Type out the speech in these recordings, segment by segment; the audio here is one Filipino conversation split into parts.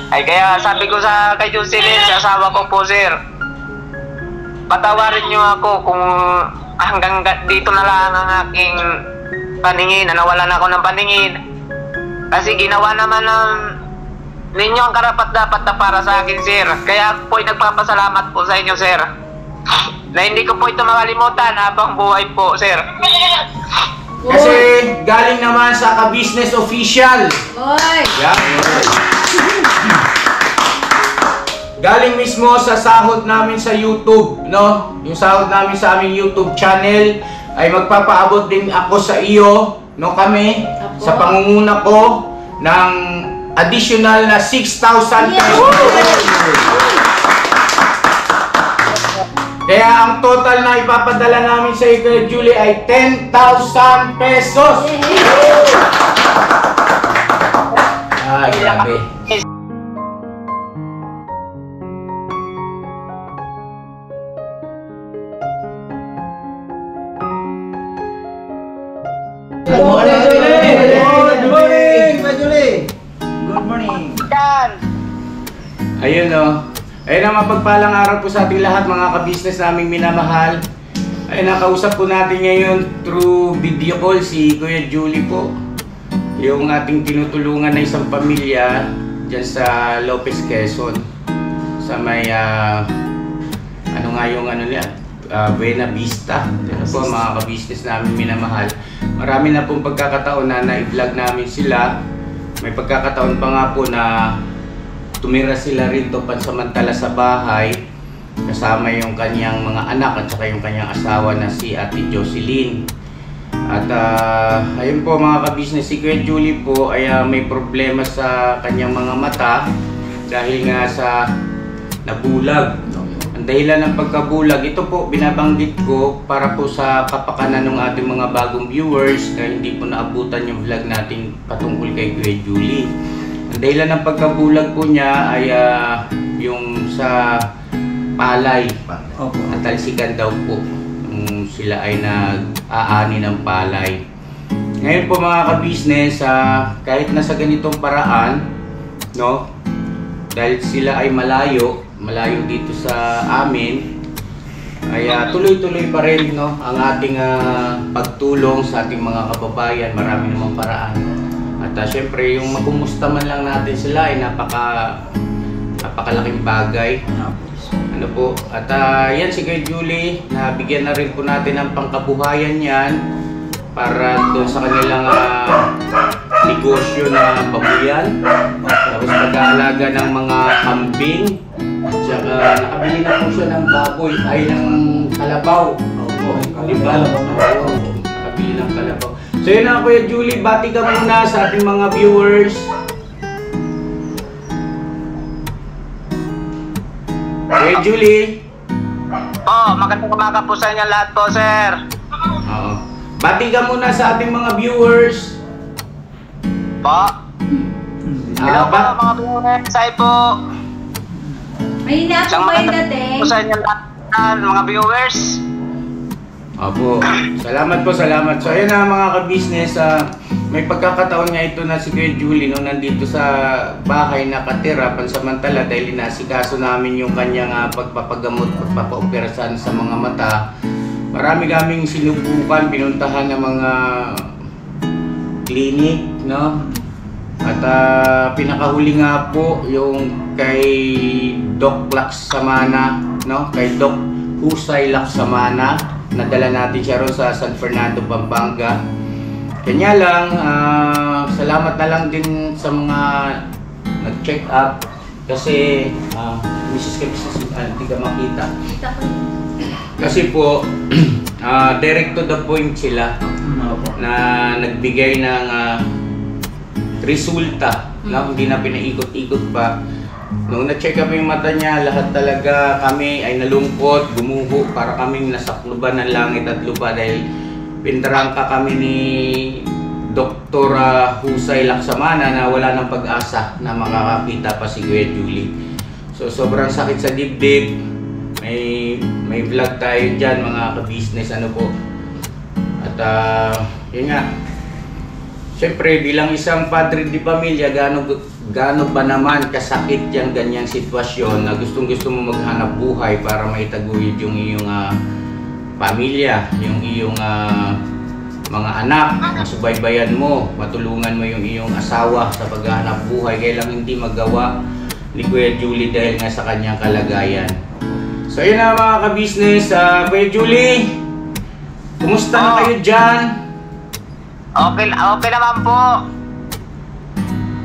Ay kaya sabi ko kay Jocelyn, sa asawa ko po sir, patawarin niyo ako kung hanggang dito na lang ang aking paningin, nawalan ako ng paningin. Kasi ginawa naman ng ninyo ang karapat-dapat na para sa akin sir. Kaya po ay nagpapasalamat po sa inyo sir. Na hindi ko po ito makalimutan habang buhay po sir. Kasi galing naman sa ka-business official. Oy! Yan. Galing mismo sa sahod namin sa YouTube, no? Yung sahod namin sa aming YouTube channel ay magpapaabot din ako sa iyo, no, kami, Apo. sa pangunguna ko ng additional na 6,000 pesos. Kaya ang total na ipapadala namin sa iyo, Kuya Julie, ay 10,000 pesos. Ay, grabe. Good morning, Julie! Good morning, Julie! Good morning! Yan! Ayun o. Ayun ang mapagpalang araw po sa ating lahat, mga ka-business naming minamahal. Ayun, nakausap po natin ngayon through video call si Kuya Julie po. Yung ating tinutulungan na isang pamilya dyan sa Lopez, Quezon. Sa may, ano nga yung ano niya? Buena Vista. Ano po mga ka-business namin minamahal. Marami na pong pagkakataon na na-vlog namin sila. May pagkakataon pa nga po na tumira sila rito pansamantala sa bahay kasama yung kanyang mga anak at saka yung kanyang asawa na si Ate Jocelyn. At ayun po mga ka-business, si Kuya Julie po ay may problema sa kanyang mga mata dahil nga sa nabulag. Ang dahilan ng pagkabulag, ito po binabanggit ko para po sa kapakanan ng ating mga bagong viewers na hindi po naabutan yung vlog natin patungkol kay Kuya Julie. Ang dahilan ng pagkabulag po niya ay yung sa palay. Natalsikan daw po sila ay nag-aani ng palay. Ngayon po mga ka-business, kahit nasa ganitong paraan, no, dahil sila ay malayo dito sa amin, ay tuloy-tuloy pa rin, no, ang ating pagtulong sa ating mga kababayan. Marami namang paraan. At syempre yung magkumusta man lang natin sila ay napakalaking bagay. Ano po? At yan si Kuya Julie, nabigyan na rin po natin ng pangkabuhayan yan para doon sa kanilang negosyo na babuyan. Tapos pag-aalaga ng mga kambing. Tsaka nakabili na po siya ng baboy, ay ng kalabaw. Opo, kalabaw. Nakabili ng kalabaw. So yun na Kuya Julie, bati ka muna sa ating mga viewers. Kuya Julie. Magandang umaga po sa inyo lahat po sir. Oo. Bati ka muna sa ating mga viewers. Hello po mga viewers, ay po. May hina po kayo dating. Po sa inyo lahat mga viewers. Opo. Salamat po, salamat. So ayun na mga ka-business, may pagkakataon nga ito na si Kuya Julie no, nandito sa bahay nakatira pansamantala dahil inasikaso namin yung kanyang pagpapagamot, pagpapaoperasan sa mga mata. Marami kaming sinubukan, pinuntahan ng mga clinic, no? At pinakahuli nga po yung kay Doc Laksamana, no? Kay Doc Husay Laksamana. Nadala natin siya ron sa San Fernando, Pampanga. Kanya lang, salamat na lang din sa mga nag-check up kasi Mrs. hindi ka makita. Kasi po, direct to the point sila na nagbigay ng resulta, no? Hindi na pinaikot-ikot pa. Nung na-check up yung mata niya, lahat talaga kami ay nalungkot, gumuho, para kaming nasakluban ng langit at lupa dahil pinarangka kami ni Dr. Husay Laksamana na wala ng pag-asa na makakakita pa si Kuya Julie. So sobrang sakit sa dibdib. May vlog tayo dyan mga ka-business, ano po. At yun nga, siyempre bilang isang padre di pamilya, gaano ba naman kasakit yung ganyang sitwasyon na gustong-gusto mo maghanap buhay para maitaguyod yung iyong pamilya, yung iyong mga anak, masubaybayan mo, matulungan mo yung iyong asawa sa paghahanap buhay, kaya lang hindi magawa ni Kuya Julie dahil nga sa kanyang kalagayan. So yun na mga ka-business, Kuya Julie, kumusta na kayo dyan? Okay naman po.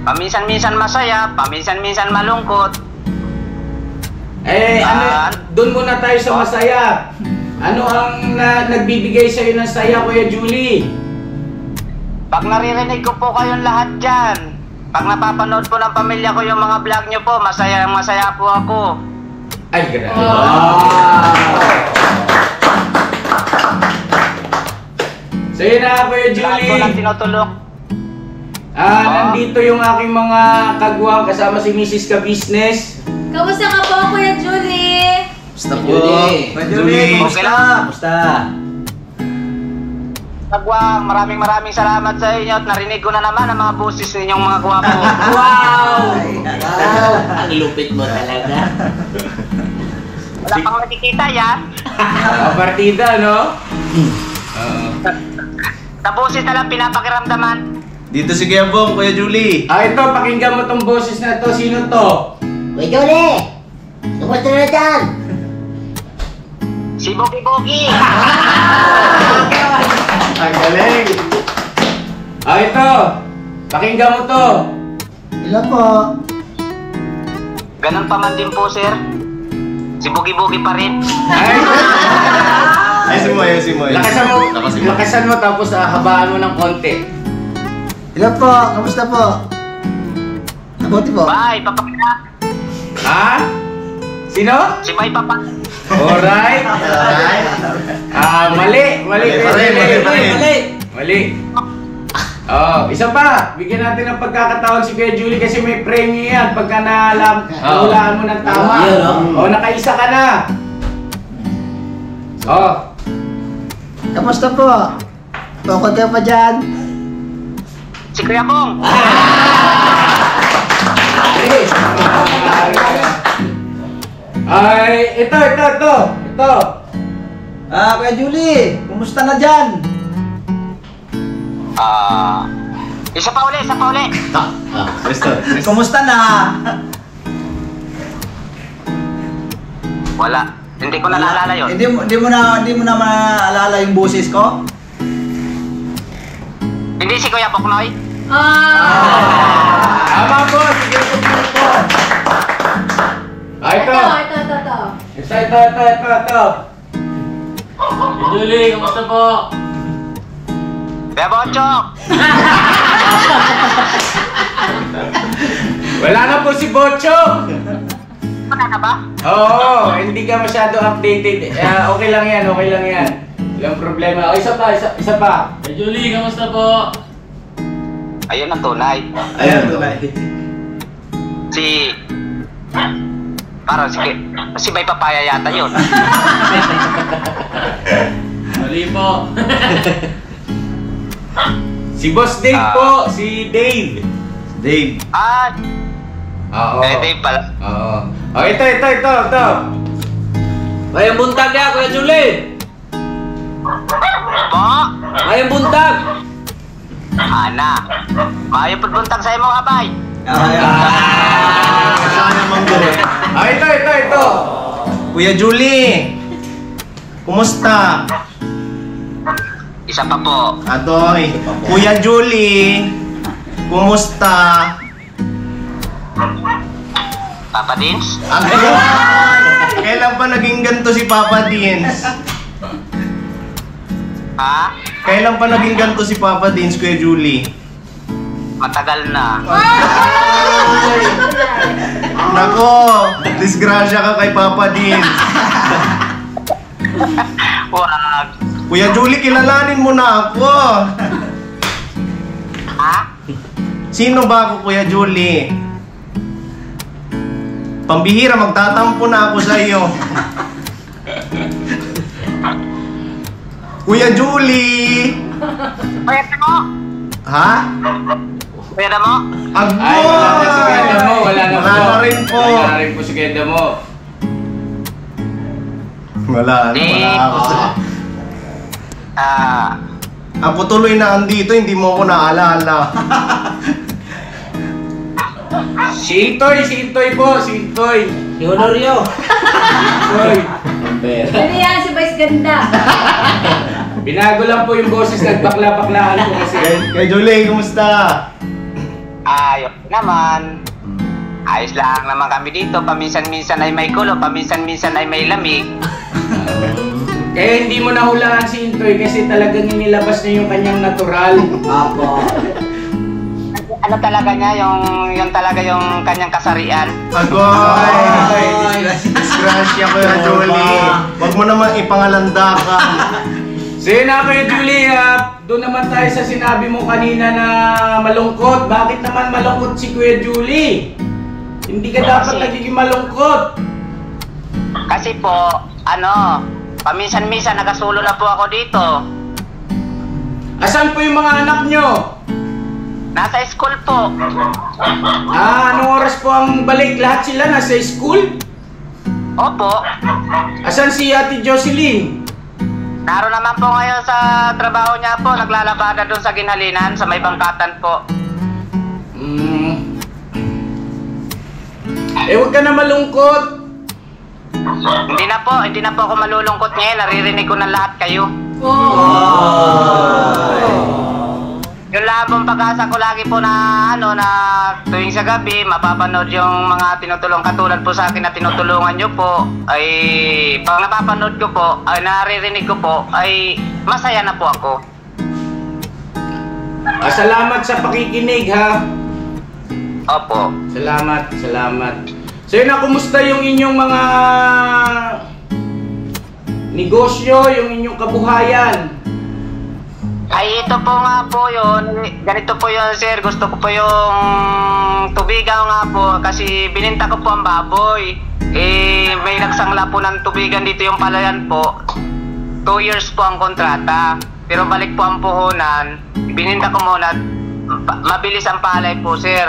Paminsan-minsan masaya, paminsan-minsan malungkot. Doon muna tayo sa masaya. Ano ang nagbibigay sa'yo ng saya, Kuya Julie? Pag naririnig ko po kayong lahat dyan, pag napapanood po ng pamilya ko yung mga vlog nyo po, masaya po ako. Ay, grabe. So yun na, Kuya Julie. Lahat po ng tinutulok. Nandito yung aking mga kagwang kasama si Mrs. Ka-Business. Kamusta ka po, Kuya Julie? Kamusta po? Kuya Julie, Okay lang. kamusta? Kagwang, maraming salamat sa inyo at narinig ko na naman ang mga boses ninyong mga gwapo. Wow! Wow! Ang lupit mo talaga. Wala pang nakikita yan. Partida, no? Sa boses na lang pinapakiramdaman. Dito si Kuya Bong, Kuya Julie. Ito, pakinggan mo tong boses na to. Sino to? Kuya Julie! Kumusta na dyan? Si Bogi. Ang galing! Ito, pakinggan mo to. Hello po. Ganun pa man din po, sir. Si Bogi pa rin. Ayusin mo. Lakasan mo tapos habaan mo ng konti. Hello po, kamusta po? Mabuti po. Bye, papakita. Ha? Sino? Si Bye, papa. Alright. Mali. Oh, isa pa. Bigyan natin ng pagkakataon si Kuya Julie kasi may premyo yan pagka nahulaan mo ng tama. Oh, nakaisa ka na. Oh. Kamusta po? Bukod ka pa dyan? Si Kuya Bong. Ay, ito. Kuya Julie, kumusta na dyan? Isa pa uli. Kumusta na? Wala. Hindi ko na naalala yun. Hindi mo na maalala yung boses ko? Hindi si Kuya Poknoy. Tama po, sige po. Ito. Ito. Julie, kamusta po? Kuya Bonchok. Wala na po si Bocho. Wala na ba? Oo, hindi ka masyado updated. Okay lang yan. Walang problema. O, isa pa. Hey Julie, kamusta po? Ayun ang tunay. Parang si Bay Papaya yata yun. Mali po. Si Boss Dave po, si Dave. Oo. Dave pala. Oo. Oh, ito. Mayang buntag ya, Kuya Julie. Po? Mayang buntag. Ana. Mayo pagbuntag sa imo abay. Ito. Kuya Julie, kumusta? Isa pa po. Atoy, Kuya Julie, kumusta? Papa Dins? Kailan pa naging ganito si Papa Dins? Ha? Kailan pa naging ganito si Papa Dins, Kuya Julie? Matagal na. Nako, disgrasya ka kay Papa Dins. Wag. Kuya Julie, kilalanin mo na ako. Ha? Sino ba ako, Kuya Julie? Pambihira, magtatampo na ako sa iyo. Kuya Julie! Pwede mo? Ha? Pwede mo? Ay, wala na si Kuya Damo. Wala na rin po. Wala na rin po si Kuya Damo. Wala ako sa... Ako tuloy na andito, hindi mo ako naalala. Si Intoy po, si Intoy. Si Honorio. Intoy. Ano yan, si Vice Ganda? Binago lang po yung boses, nagbakla-baklaan po kasi. Kay Julie, kumusta? Ayos naman. Ayos lang naman kami dito. Paminsan-minsan ay may kulo, paminsan-minsan ay may lamig. Kaya hindi mo nahulaan si Intoy kasi talagang inilabas niya yung kanyang natural. Apo. Ano talaga niya, yung talaga yung kanyang kasarian. Agoy! Disgrasya ko yung Julie. Huwag mo naman ipangalanda ka. So yun na Kuya Julie, doon naman tayo sa sinabi mo kanina na malungkot. Bakit naman malungkot si Kuya Julie? Hindi ka dapat nagiging malungkot. Kasi po, paminsan-minsan nagasulo na po ako dito. Asan po yung mga anak nyo? Nasa school po. Anong oras po ang balik? Lahat sila nasa school? Opo. Asan si Ate Jocelyn? Naroon naman po ngayon sa trabaho niya po. Naglalabada doon sa Ginhalinan, sa may bangkatan po. Huwag ka na malungkot. Hindi na po ako malulungkot ngayon. Naririnig ko na lahat kayo. Yung labong pag-asa ko lagi po na tuwing sa gabi, mapapanood yung mga tinutulong katulad po sa akin na tinutulungan nyo po, ay pag napapanood ko po, ay naririnig ko po, ay masaya na po ako. Salamat sa pakikinig ha. Opo. Salamat. So yun na, kumusta yung inyong mga negosyo, yung inyong kabuhayan? Ay, ito po nga po yun. Ganito po yun, sir. Gusto ko po yung tubigan nga po kasi bininta ko po ang baboy. May nagsangla po ng tubigan dito yung palayan po. 2 years po ang kontrata. Pero balik po ang puhunan. Bininta ko muna. Mabilis ang palay po, sir.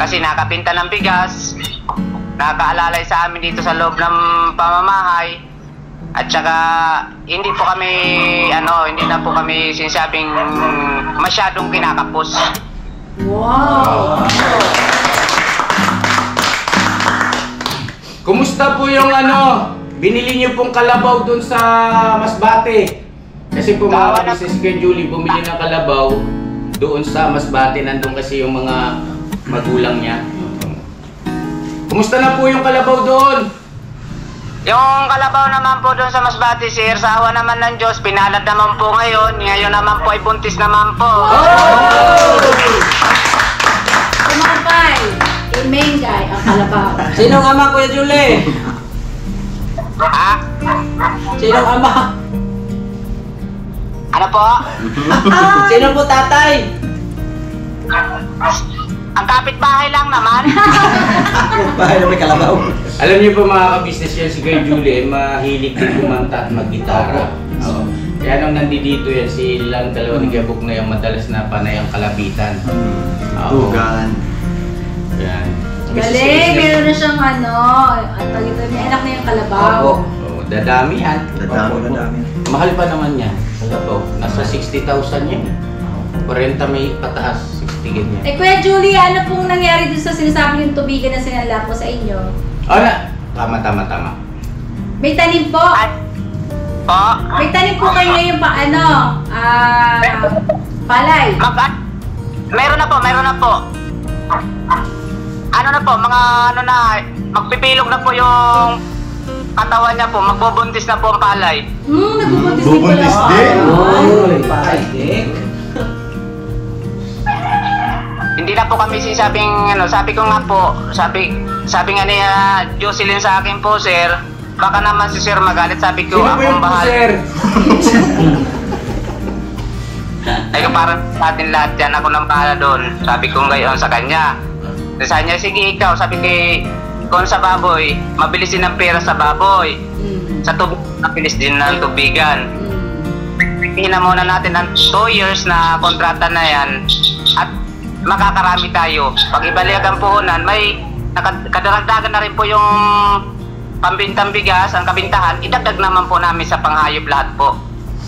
Kasi nakapinta ng bigas. Nakaalalay sa amin dito sa loob ng pamamahay. At saka hindi na po kami sinasabing masyadong kinakapos. Wow! Kumusta po yung binili niyo pong kalabaw dun sa Masbate? Kasi po mga business Kuya Julie, bumili ng kalabaw doon sa Masbate. Nandun kasi yung mga magulang niya. Kumusta na po yung kalabaw doon? Yung kalabaw naman po doon sa Masbate, sir, sa awa naman ng Diyos, pinalad naman po ngayon. Ngayon naman po ay buntis naman po. Kumapay, imengay ang kalabaw. Sinong ama, Kuya Julie? Sinong ama? Ano po? Sino po tatay? Ang kapitbahay lang naman. Bahay na may kalabaw. Alam niyo po mga ka-business yan, si Kuya Julie ay mahilig din kumanta at mag-gitara. Kaya nung nandito yan, silang dalawa ni Gabok na yung madalas na panay ang kalabitan. Tugan. Yan. Galing, meron na siyang may anak na yung kalabaw. Dadami yan. Dadami. Mahal pa naman yan. Kalabaw. Nasa 60,000 yan. 40 may pataas. 60 ganyan. Kuya Julie, ano pong nangyari dun sa sinasabi yung tubigan na sinala ko sa inyo? Tama. May tanim po. Po? May tanim po kayo ngayon palay. Meron na po. Magpipilog na po yung katawan niya po, magbubuntis na po ang palay. Nagbubuntis din pala Bubuntis ako. din? Hindi na po kami sinasabing sabi ko nga po, sabi nga ni Jocelyn sa akin po, sir, baka naman si sir magalit, sabi ko, Sino po yung akong bahal. sir? Ay, parang natin lahat yan, ako nang bahala doon. Sabi ko ngayon sa kanya. Sabi niya, sige ikaw, sabi kung sa baboy, mabilis din ang pera sa baboy. Sa tubig, mabilis din ng tubigan. Hina muna natin ang 2 years na kontrata na yan. At makakarami tayo. Pag ibalik ang puhunan, may kadaragdagan na rin po yung pambintang bigas, ang kabintahan, idagdag naman po namin sa panghayop lahat po.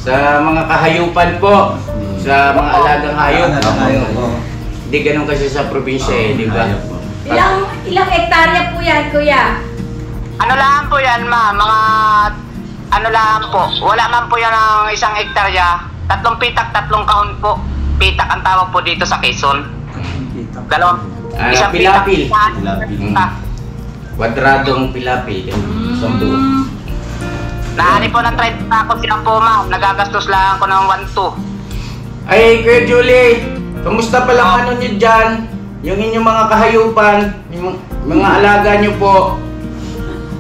Sa mga kahayupan po, sa mga alagang hayop. Hindi ganun kasi sa probinsya eh, di ba? Ilang hektarya po yan, kuya? Ano lang po yan, ma? Mga ano lang po. Wala man po yan ng 1 hektarya. 3 pitak, 3 kahon po. Pitak ang tawag po dito sa Quezon. Isang pilapil. pitak. Kwadradong pilapil. Isang buo. Naani po ng 30 ako silang po, ma. Nagagastos lang ako ng 1-2. Ay, Kuya Julie, kamusta palang ano nyo dyan? Yung inyong mga kahayupan, yung mga alaga nyo po.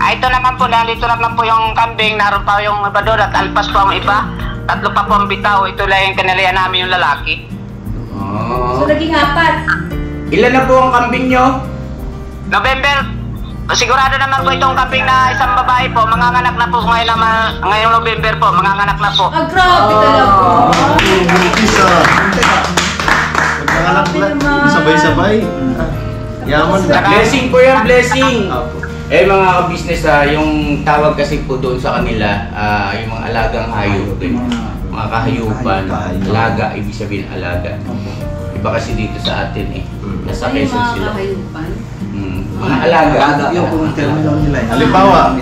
Ito naman po, nalito naman po yung kambing. Naroon pa yung iba doon at alpas po ang iba. 3 pa po ang bitaw. Ito lang yung kanalian namin yung lalaki. So, naging 4. Ilan na po ang kambing nyo? November, sigurado naman po itong kambing na isang babae po. Manganganak na po ngayong November po. Manganganak na po. Ah, grabe talaga. Nagkangalak na. Sabay-sabay. Yaman na. Blessing po yan, blessing! Eh mga ka-business, yung tawag kasi po doon sa kanila, yung mga alagang hayop, mga kahayupan, alaga, ibig sabihin alaga. Iba kasi dito sa atin eh, nasa Quezon sila. Mga alaga. Yung terminal nila. Halimbawa,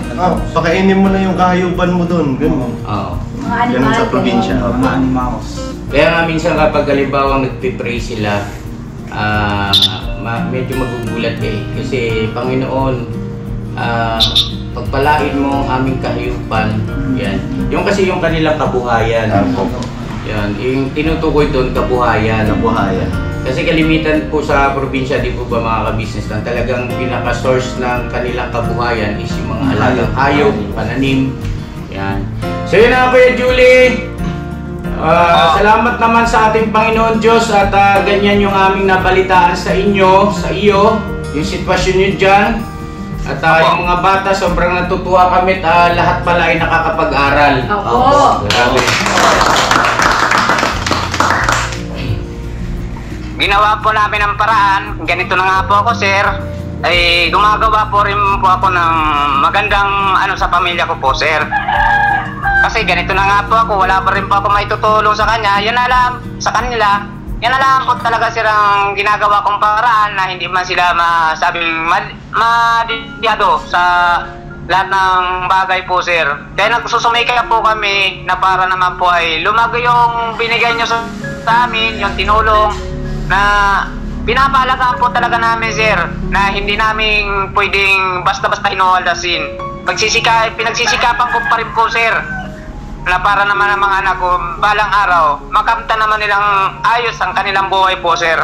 pakainin mo na yung kahayupan mo doon. Ganun. Mga animal. Ganun sa probinsya. Mga animals. Kaya nga minsan kapag halimbawa nagpipray sila, medyo magugulat eh. Kasi Panginoon, pagpalain mo ang aming kahayupan, yan. Yung kasi yung kanilang kabuhayan. Yan, yung tinutukoy doon kabuhayan. Kasi kalimitan po sa probinsya, di po ba mga ka-business lang, talagang pinaka-source ng kanilang kabuhayan is yung mga alagang hayop, pananim. Yan. So yun na Kuya Julie. Salamat naman sa ating Panginoon Diyos at ganyan yung aming nabalitaan sa iyo, yung sitwasyon nyo dyan. At yung mga bata, sobrang natutuwa kami at lahat pala ay nakakapag-aral. Opo. Grabe. Ginawa po namin ang paraan. Ganito na nga po ako, sir. Ay gumagawa po rin po ako ng magandang sa pamilya ko po, sir. Kasi ganito na nga po ako, wala pa rin po ako maitutulong sa kanya. Yan na lang sa kanila. Yan na lang po talaga, sir, ang ginagawa kong paraan na hindi man sila masabing madiyado sa lahat ng bagay po, sir. Kaya nagsusumikap po kami na para naman po ay lumago yung binigay nyo sa amin, yung tinulong na pinapahalagaan po talaga namin, sir, na hindi namin pwedeng basta-basta hinuhaldasin. Pinagsisikapan ko pa rin po, sir, na para naman ang mga anak ko balang araw makamta naman nilang ayos ang kanilang buhay po, sir.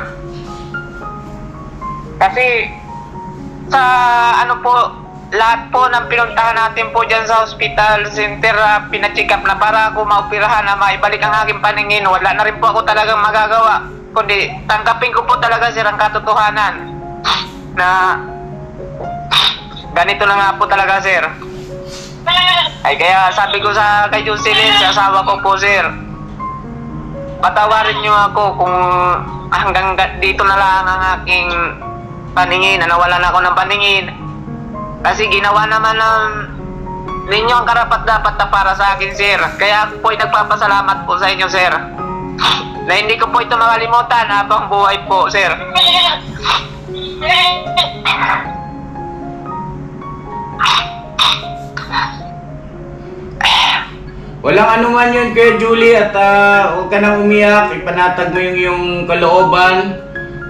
Kasi sa lahat po ng pinuntahan natin po dyan sa hospital center, pina-check up na para ako maoperahan na maibalik ang aking paningin, wala na rin po ako talagang magagawa kundi tanggapin ko po talaga, sir, ang katotohanan na ganito na nga po talaga, sir. Ay kaya sabi ko kay Jocelyn, sa asawa ko po, sir, patawarin niyo ako kung hanggang dito na lang ang aking paningin, nawalan ako ng paningin. Kasi ginawa naman ninyo ang karapat-dapat na para sa akin, sir. Kaya ako po ay nagpapasalamat po sa inyo, sir, na hindi ko po ito makalimutan habang buhay po, sir. Walang anuman yun, Kuya Julie, at huwag ka nang umiyak. Ipanatag mo yung iyong kalooban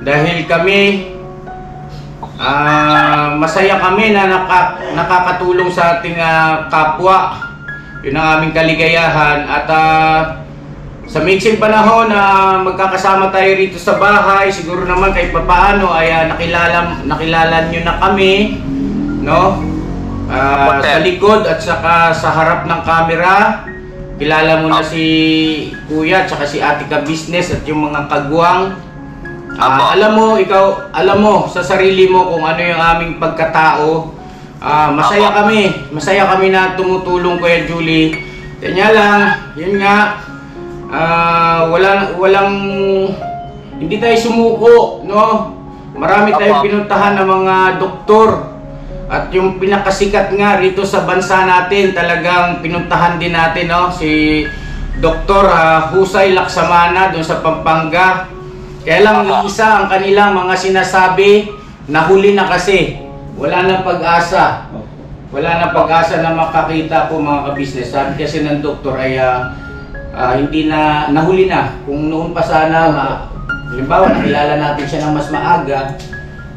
dahil kami masaya kami na nakakatulong sa ating kapwa. Yun ang aming kaligayahan. At sa mixing panahon na magkakasama tayo rito sa bahay, siguro naman kahit papaano ay nakilala nyo na kami, no? Sa likod at saka sa harap ng camera. Kilala mo na si Kuya at saka si Ate Ka-Business at yung mga kagwang. Alam mo sa sarili mo kung ano yung aming pagkatao. Masaya kami na tumutulong, Kuya Julie. Kanya lang, yun nga, walang hindi tayo sumuko, no? Marami tayong pinuntahan ng mga doktor. At yung pinakasikat nga rito sa bansa natin, talagang pinuntahan din natin, no? Si Dr. Husay Laksamana doon sa Pampanga. Kaya lang iisa ang kanilang mga sinasabi, nahuli na kasi. Wala nang pag-asa. Wala nang pag-asa na makakita po mga kabisnes. Sabi kasi ng doktor ay hindi na, nahuli na. Kung noon pa sana, halimbawa nakilala natin siya ng mas maaga,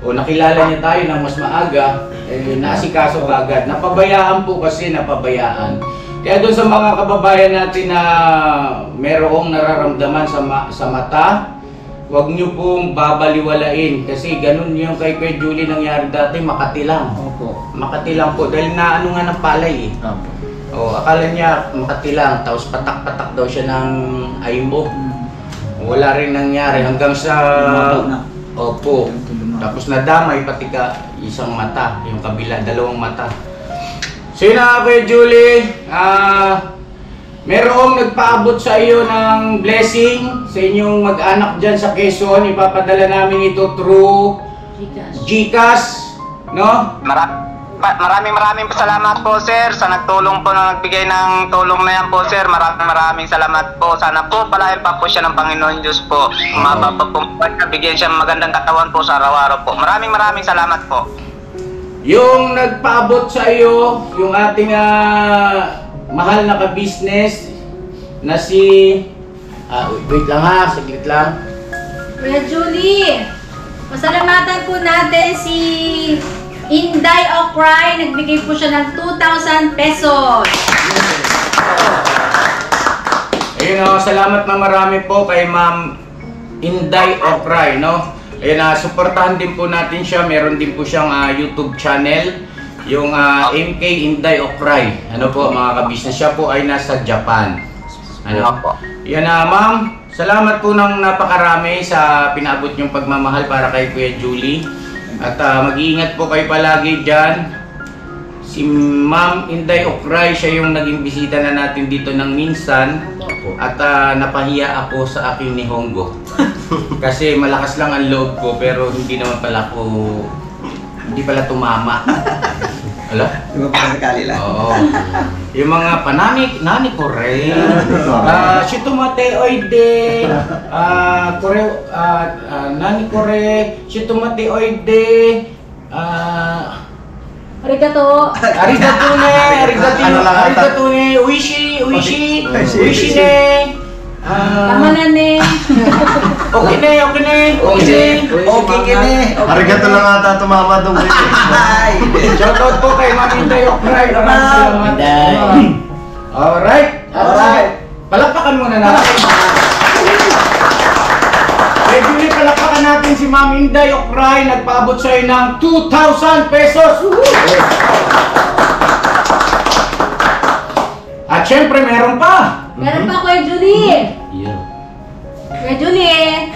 o nakilala niya tayo ng mas maaga, nasikaso agad. Napabayaan po kasi, napabayaan. Kaya doon sa mga kababayan natin na merong nararamdaman sa mata, huwag nyo pong babaliwalain. Kasi ganun yung kay Kuya Julie nangyari dati, Makati lang. Opo. Makati lang po, dahil naano nga ng palay eh. Opo. O, akala niya Makati lang, tapos patak-patak daw siya ng aymo. Wala rin nangyari hanggang sa... Opo. Tapos nadamay pati ka isang mata, yung kabila, dalawang mata. So yun na Kuya Julie, merong nagpaabot sa iyo ng blessing sa inyong mag-anak dyan sa Quezon. Ipapadala namin ito through GCash, no? Maraming salamat po sir sa nagtulong po na nagbigay ng tulong na yan po sir. Maraming salamat po. Sana po palayan pa po siya ng Panginoon Diyos po. Umaba pa po bigyan siya magandang katawan po sa araw-araw po. Maraming salamat po. Yung nagpaabot sa iyo, yung ating mahal na ka-business na si wait lang ha, saglit lang. Kuya Julie, pasalamatan po natin si Inday Okray, nagbigay po siya ng 2,000 pesos. Ayun o, salamat na marami po kay Ma'am Inday Okray, no? Ayun, suportahan din po natin siya. Meron din po siyang YouTube channel, yung MK Inday Okray. Ano po mga kabisnes, siya po ay nasa Japan. Ano po? Yan ma'am, salamat po ng napakarami sa pinabot yung pagmamahal para kay Kuya Julie. At mag-iingat po kayo palagi dyan. Si Ma'am Inday Okray, siya yung naging bisita na natin dito ng minsan. At napahiya ako sa aking Nihongo. Kasi malakas lang ang loob ko pero hindi naman pala hindi pala tumama. Ala? Di ba parang nakali lang? Oo. Yung mga nani kore, shitomate oide, nani kore, shitomate oide, Arigato. arigato ne, uishi ne. Tama na ne. Okay ne. Arigato lang ata tumama doon. Shoutout po kay Ma'am Inday Okray. Maraming salamat. Alright. Palakpakan muna natin. Regularly palakpakan natin si Ma'am Inday Okray. Nagpaabot sa'yo ng 2,000 pesos. At syempre meron pa. Meron pa Kuya Julie. Kuya Julie,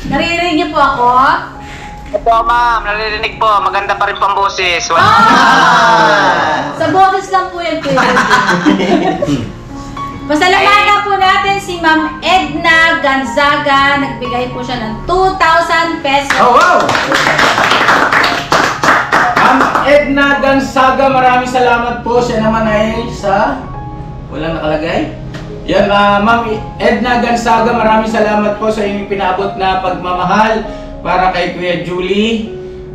naririnig niyo po ako? Opo ma'am, naririnig po. Maganda pa rin po ang boses. Sa boses lang po yan Kuya Julie. Pasalamatan po natin si Ma'am Edna Gonzaga. Nagbigay po siya ng 2,000 pesos. Oh wow! Ma'am Edna Gonzaga, maraming salamat po. Siya naman ay sa... walang nakalagay? Yan, Ma'am Edna Gonzaga, maraming salamat po sa inyong pinabot na pagmamahal para kay Kuya Julie.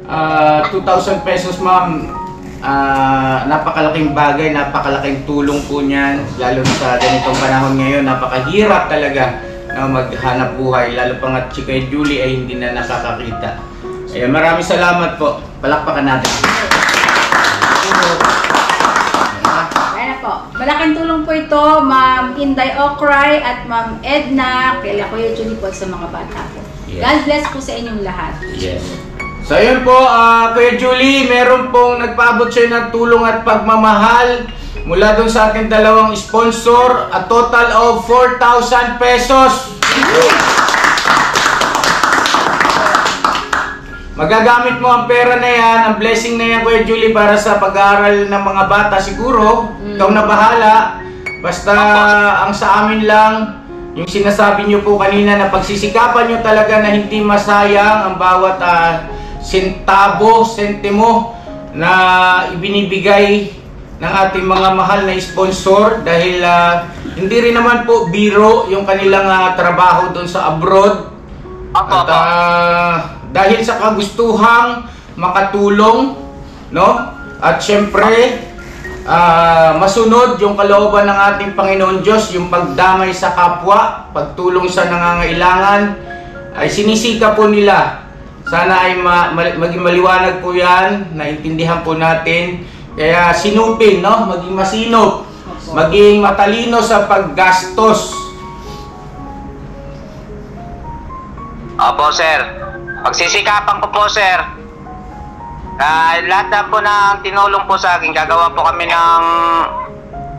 2,000 pesos, Ma'am. Napakalaking bagay, napakalaking tulong po niyan. Lalo sa ganitong panahon ngayon, napakahirap talaga na maghanap buhay. Lalo pa nga si Kuya Julie ay hindi na nakakakita. Ayan, maraming salamat po. Palakpakan natin. Ayan po. Malaking tulong po ito, Ma'am Inday Okray at Ma'am Edna, kay Kuya Julie po sa mga bata po. Yes. God bless po sa inyong lahat. Yes. So yun po, Kuya Julie, meron pong nagpaabot sa'yo ng tulong at pagmamahal mula doon sa ating dalawang sponsor, a total of 4,000 pesos. Magagamit mo ang pera na yan, ang blessing na yan, Kuya Julie, para sa pag-aaral ng mga bata siguro. Ikaw na bahala. Basta ang sa amin lang, yung sinasabi nyo po kanina na pagsisikapan nyo talaga na hindi masayang ang bawat sentabo, sentimo na ibinibigay ng ating mga mahal na sponsor dahil hindi rin naman po biro yung kanilang trabaho doon sa abroad. At dahil sa kagustuhang makatulong, no? At syempre masunod yung kalooban ng ating Panginoon Diyos, yung pagdamay sa kapwa, pagtulong sa nangangailangan, ay sinisika po nila. Sana ay maging maliwanag po yan, naintindihan po natin. Kaya sinupin, no? Maging masinop, maging matalino sa paggastos. Opo, sir. Pagsisikapan ko po, sir. Lahat na po na tinulong po sa akin, gagawa po kami ng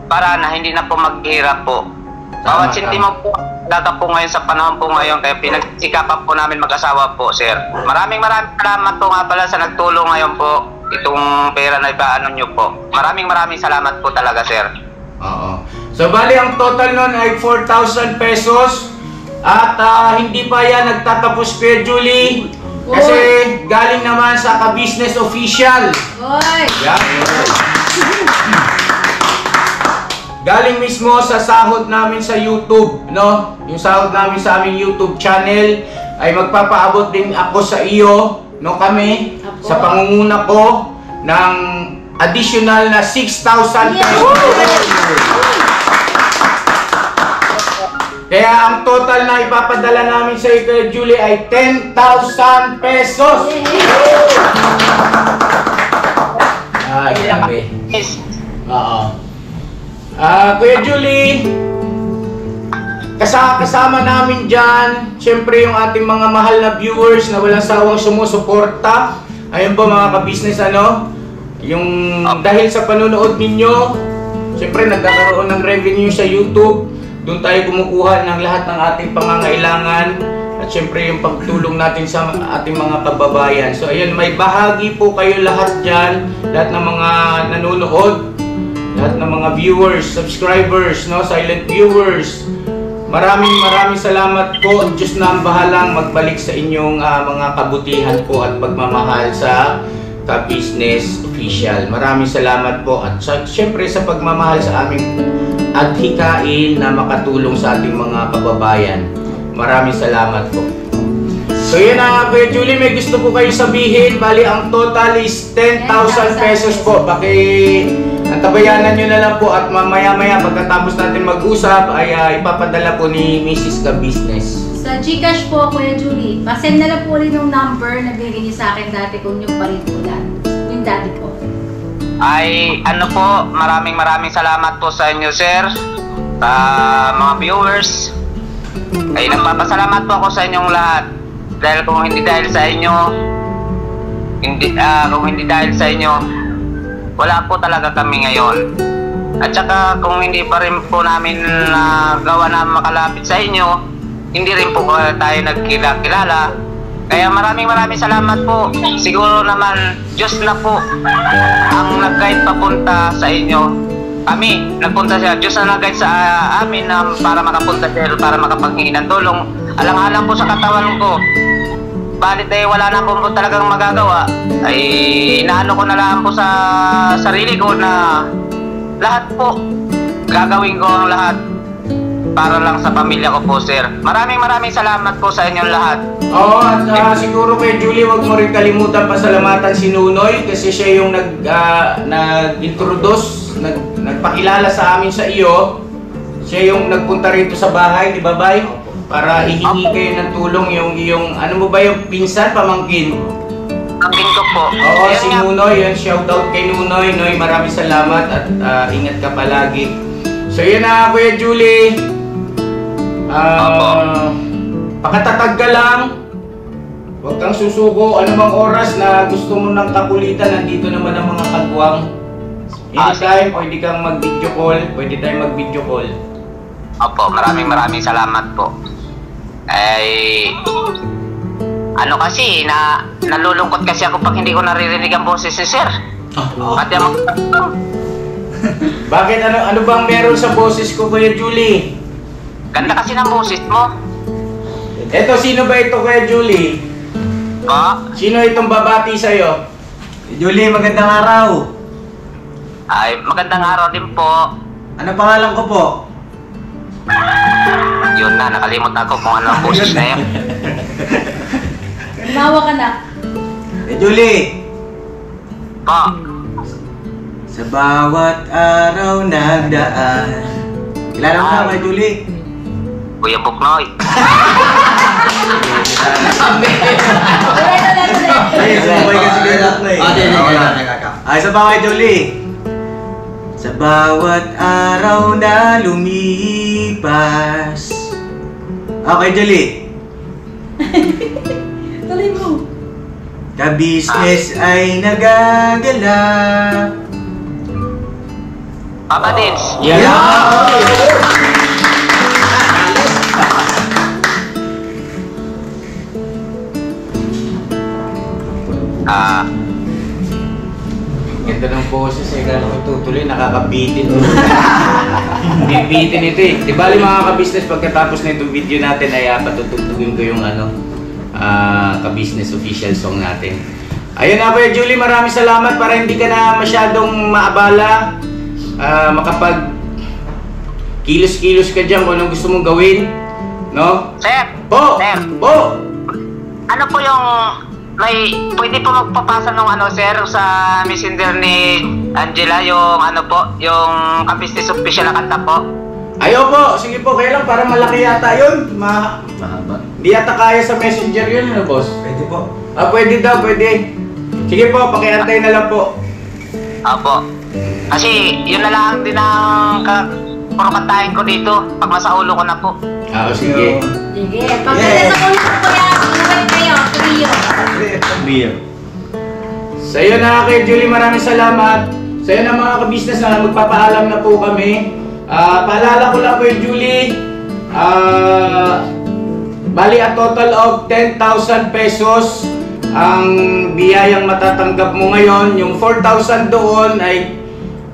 paraan na hindi na po maghirap po. Bawat sentimo po, data po ngayon sa panahon po ngayon, kaya pinagsikapan po namin mag-asawa po, sir. Maraming salamat po nga pala sa nagtulong ngayon po. Itong pera na ipaano nyo po. Maraming salamat po talaga, sir. Oo. So, bali ang total nun ay 4,000 pesos. At hindi pa yan nagtatapos, Kuya Julie. Kasi galing naman sa ka-business official. Oy! Yan. Galing mismo sa sahod namin sa YouTube, no? Yung sahod namin sa aming YouTube channel ay magpapaabot din ako sa iyo, no, kami, sa pangunguna ko ng additional na 6,000 pesos. Kaya ang total na ipapadala namin sa iyo, Kuya Julie, ay 10,000 pesos. Ay, grabe. Oo. Kuya Julie, kasama namin dyan, syempre yung ating mga mahal na viewers na walang sawang sumusuporta. Ayun po mga ka-business, yung dahil sa panunood ninyo, syempre nagkakaroon ng revenue sa YouTube. Doon tayo kumukuha ng lahat ng ating pangangailangan at syempre yung pagtulong natin sa ating mga kababayan. So ayun, may bahagi po kayo lahat dyan, lahat ng mga nanonood, lahat ng mga viewers, subscribers, no, silent viewers. Maraming salamat po. Diyos na ang bahalang magbalik sa inyong mga kabutihan po at pagmamahal sa ka-business official. Maraming salamat po at syempre sa pagmamahal sa aming adhikain na makatulong sa ating mga kababayan. Maraming salamat po. So yun na, Kuya Julie, may gusto po kayo sabihin. Bali, ang total is 10,000 pesos po. Antabayanan nyo na lang po at mamaya-maya pagkatapos natin mag-usap ay ipapadala po ni Mrs. Ka-Business. Sa GCash po, Kuya Julie, pasend na lang po rin yung number na bigyan niyo sa akin dati kung yung parintulan. Yung dati ko. Ay, maraming salamat po sa inyo, sir. Sa mga viewers. Ay, nagpapasalamat po ako sa inyong lahat. Dahil kung hindi dahil sa inyo, wala po talaga kami ngayon. At saka kung hindi pa rin po namin gawa na makalapit sa inyo, hindi rin po tayo nagkilala. Kaya maraming salamat po. Siguro naman Diyos na po ang nag-guide papunta sa inyo. Kami, nagpunta siya. Diyos na nag-guide sa amin para makapunta siya, para makapaghingi ng tulong. Alang-alang po sa katawan ko. Balit wala na po talagang magagawa. Ay inaano ko na lang po sa sarili ko na lahat po gagawin ko ang lahat para lang sa pamilya ko po, sir. Maraming salamat po sa inyong lahat. Oo, at siguro kay Julie, wag mo rin kalimutan pasalamatan si Nunoy kasi siya yung nag-introduce, nagpakilala sa amin sa iyo. Siya yung nagpunta rito sa bahay, di ba, Bay? Para ihingi kayo ng tulong yung ano mo ba yung pinsan, pamangkin? Pamangkin ko po. Oo, si Nunoy, yun, shoutout kay Nunoy. Noy, maraming salamat at ingat ka palagi. So yun na, Kuya Julie. Pakatatag ka lang. Huwag kang susuko. Ano bang oras na gusto mo ng kakulitan, nandito naman ang mga kagwang. Anytime, pwede kang mag-video call. Pwede tayong mag-video call. Opo, maraming salamat po. Ay, kasi, nalulungkot kasi ako pag hindi ko naririnig ang boses si sir. Pati ang Bakit? Ano bang meron sa boses ko, Kuya Julie? Ganda kasi ng boses mo. Eto, sino ba ito Kuya Julie? Po? Sino itong babati sa'yo? Julie, magandang araw. Ay, magandang araw din po. Ano pangalan ko po? Yun na, nakalimot ako kung ano ang boses na yun. Umawa ka na. Julie, Po? sa bawat araw nagdaan. Kilala mo na ba, Julie? Kuya Buknoy. Ay, sumabay kasi kayo lahat na eh. Ay, sa bawat Julie. Sa bawat araw na lumipas. Okay, Julie. Tuloy mo. Ka-business ay nagagalak. Papa Dins. Yan! Ganda ng boses eh, kala ko tutuloy, nakakabitin. Bibitin ito eh. Di bali mga ka-business, pagkatapos na itong video natin ay patutugtugin ko yung ka-business official song natin. Ayun na Kuya Julie, maraming salamat para hindi ka na masyadong maabala. Makapag kilos-kilos ka dyan kung anong gusto mong gawin. No? Sir! Po! Sir! Po! Ano po yung... pwede po magpapasa ng sir, sa messenger ni Angela, yung yung ka-business official na kanta po? Ayaw po! Sige po, kaya lang parang malaki yata yun. Mahaba. Di yata kaya sa messenger yun, ano boss? Pwede po. Pwede daw, pwede. Sige po, pakiantay na lang po. Opo. Kasi yun na lang din ang kantahin ko dito pag nasa ulo ko na po. Sige. Sige, pagkala sa ulo ko kuya, sumalit kayo, trio. Sa'yo na kay Julie, maraming salamat. Sa'yo na mga ka-business na magpapaalam na po kami. Paalala ko lang kay Julie, bali a total of 10,000 pesos ang biyayang matatanggap mo ngayon. Yung 4,000 doon ay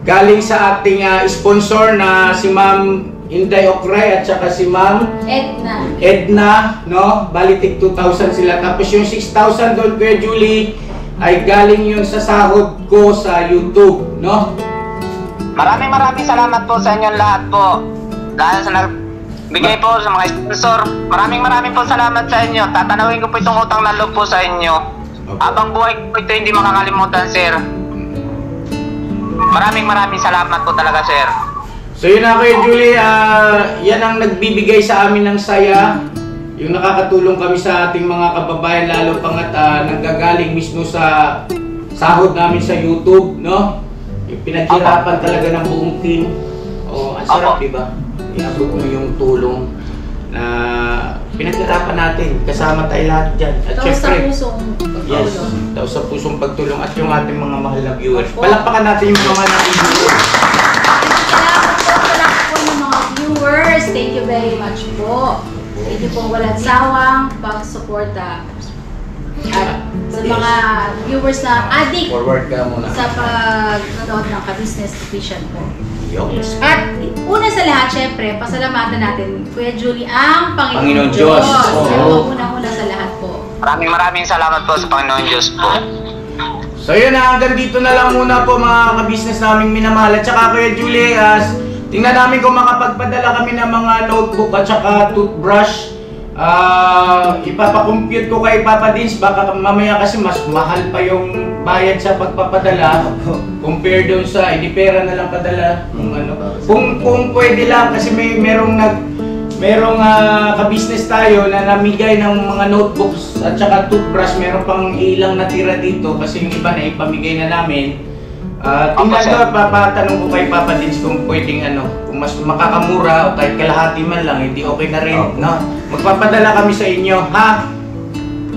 galing sa ating sponsor na si Ma'am Inday Okray at saka si Ma'am Edna, no? Bali tig 2,000 sila. Tapos yung 6,000 doon kay Julie ay galing yun sa sahod ko sa YouTube, no? Maraming salamat po sa inyong lahat po. Dahil sa nagbigay po sa mga sponsor. Maraming po salamat sa inyo. Tatanawin ko po itong utang na loob po sa inyo. Habang buhay ko po ito hindi makakalimutan, sir. Maraming salamat po talaga, sir. So yun na kayo Julie, yan ang nagbibigay sa amin ng saya. Yung nakakatulong kami sa ating mga kababayan, lalo pangat nanggagaling mismo sa sahod namin sa YouTube, no? Yung pinaghirapan talaga ng buong team. Ang sarap, diba? Iabot mo yung tulong na pinaghirapan natin. Kasama tayo lahat dyan. At Taos sa syempre, pusong pagtulong. yes, taos sa pusong pagtulong at yung ating mga mahal na viewers. Palakpakan natin yung mga nating viewers. Salamat po ng mga viewers. Thank you very much po. Thank you po walang sawang pag-suporta. At sa mga viewers na addict Forward ka muna. sa pag-nanood ng ka-business official po. Yes. At una sa lahat, syempre, pasalamatan natin, Kuya Julie, ang Panginoon Panginoon Diyos. Yan Oo. po unang-una sa lahat po. Maraming salamat po sa Panginoon Diyos po. So yun na, hanggang dito na lang muna po mga ka-business naming minamahal. At saka Kuya Julie, tingnan namin kung makapagpadala kami ng mga notebook at saka toothbrush. Ipapakompute ko kay Papa Dins, baka mamaya kasi mas mahal pa yung bayad sa pagpapadala compare doon sa pera na lang padala kung pwede lang kasi merong ka-business tayo na namigay ng mga notebooks at saka toothbrush, meron pang ilang natira dito kasi yung iba na ipamigay na namin. Tingnan ko, papatanong ko kay Papa Dins kung pwedeng kung mas makakamura o kahit kalahati man lang, hindi okay na rin, no? Magpapadala kami sa inyo, ha?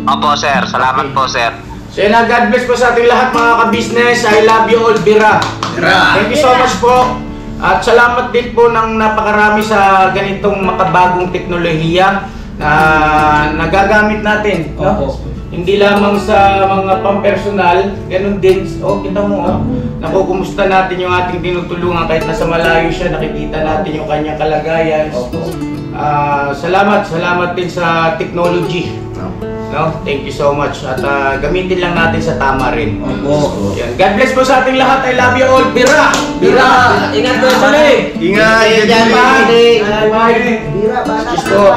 Opo, sir. Salamat po, sir. So yun na, God bless po sa ating lahat mga ka-business. I love you all, Bira. Thank you so much po. At salamat din po ng napakarami sa ganitong makabagong teknolohiya na nagagamit natin, no? Hindi lamang sa mga pampersonal, ganun din, kita mo, nakukumusta natin yung ating tinutulungan kahit nasa malayo siya, nakikita natin yung kanyang kalagayan. Salamat din sa technology. No? Thank you so much. At gamitin lang natin sa tama rin. Yan. God bless po sa ating lahat. I love you all. Bira! Bira! Ingat po sa ulit! Ingat! Bira, bana. Cheers po!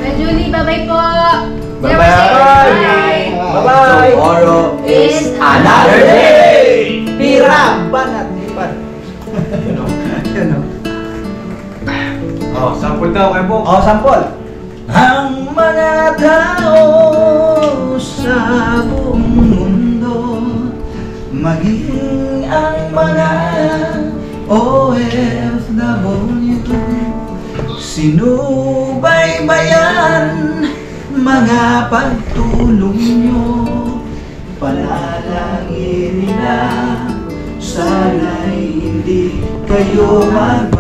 Kuya Julie, bye-bye po. Bye-bye. Bye-bye. Tomorrow is Another day! Bira, banat. Ipan. Sample daw kayo po. Sampol. Ang mga tao sa buong mundo, maging ang mga OFW, sinubaybayan mga pagtulong nyo, panalangin nila, sana'y hindi kayo mag